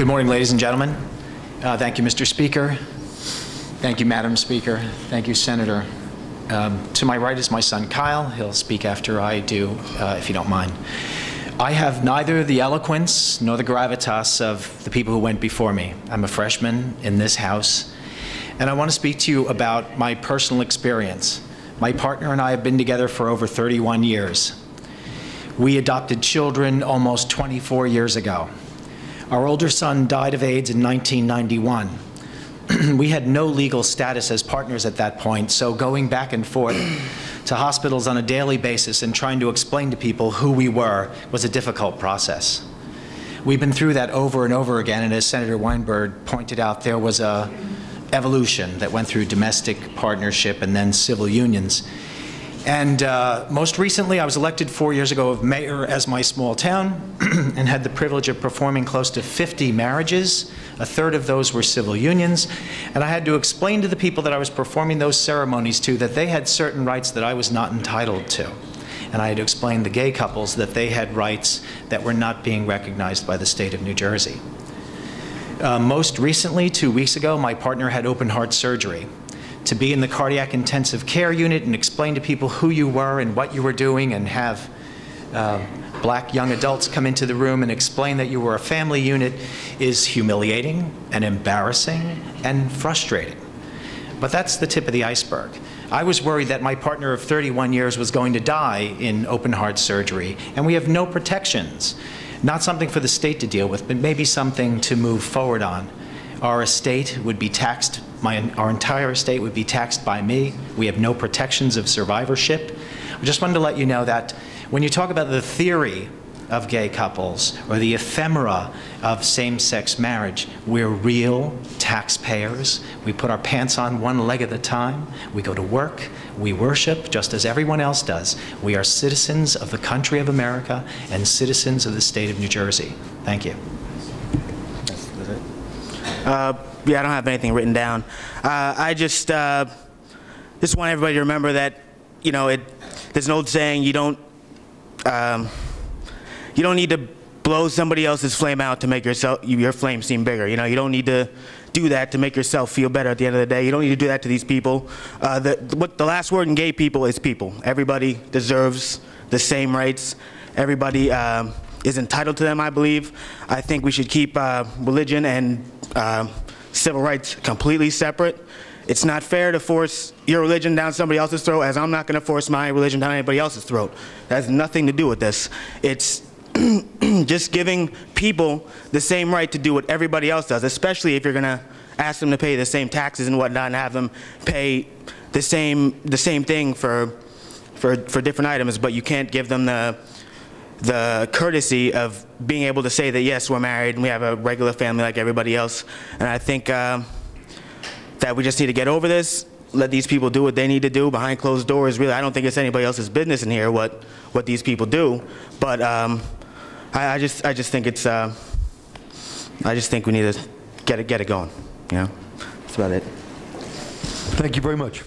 Good morning, ladies and gentlemen. Thank you, Mr. Speaker. Thank you, Madam Speaker. Thank you, Senator. To my right is my son, Kyle. He'll speak after I do, if you don't mind. I have neither the eloquence nor the gravitas of the people who went before me. I'm a freshman in this House, and I want to speak to you about my personal experience. My partner and I have been together for over 31 years. We adopted children almost 24 years ago. Our older son died of AIDS in 1991. We had no legal status as partners at that point, so going back and forth to hospitals on a daily basis and trying to explain to people who we were was a difficult process. We've been through that over and over again, and as Senator Weinberg pointed out, there was a evolution that went through domestic partnership and then civil unions. And most recently, I was elected 4 years ago as mayor as my small town and had the privilege of performing close to 50 marriages. A third of those were civil unions. And I had to explain to the people that I was performing those ceremonies to that they had certain rights that I was not entitled to. And I had to explain to gay couples that they had rights that were not being recognized by the state of New Jersey. Most recently, 2 weeks ago, my partner had open heart surgery. To be in the cardiac intensive care unit and explain to people who you were and what you were doing, and have black young adults come into the room and explain that you were a family unit is humiliating and embarrassing and frustrating. But that's the tip of the iceberg. I was worried that my partner of 31 years was going to die in open heart surgery, and we have no protections. Not something for the state to deal with, but maybe something to move forward on. Our estate would be taxed, our entire estate would be taxed by me. We have no protections of survivorship. I just wanted to let you know that when you talk about the theory of gay couples or the ephemera of same-sex marriage, we're real taxpayers. We put our pants on one leg at a time. We go to work. We worship just as everyone else does. We are citizens of the country of America and citizens of the state of New Jersey. Thank you. Yeah, I don't have anything written down. I just want everybody to remember that, you know, there's an old saying, you don't need to blow somebody else's flame out to make your flame seem bigger. You know, you don't need to do that to make yourself feel better at the end of the day. You don't need to do that to these people. The last word in gay people is people. Everybody deserves the same rights. Everybody is entitled to them, I believe. I think we should keep religion and civil rights completely separate. It's not fair to force your religion down somebody else's throat, as I'm not going to force my religion down anybody else's throat. That has nothing to do with this. It's just giving people the same right to do what everybody else does, especially if you're going to ask them to pay the same taxes and whatnot and have them pay the same thing for different items, but you can't give them the courtesy of being able to say that, yes, we're married and we have a regular family like everybody else. And I think that we just need to get over this, let these people do what they need to do behind closed doors. Really, I don't think it's anybody else's business in here what these people do. But I just think it's I just think we need to get it going. You know, that's about it. Thank you very much.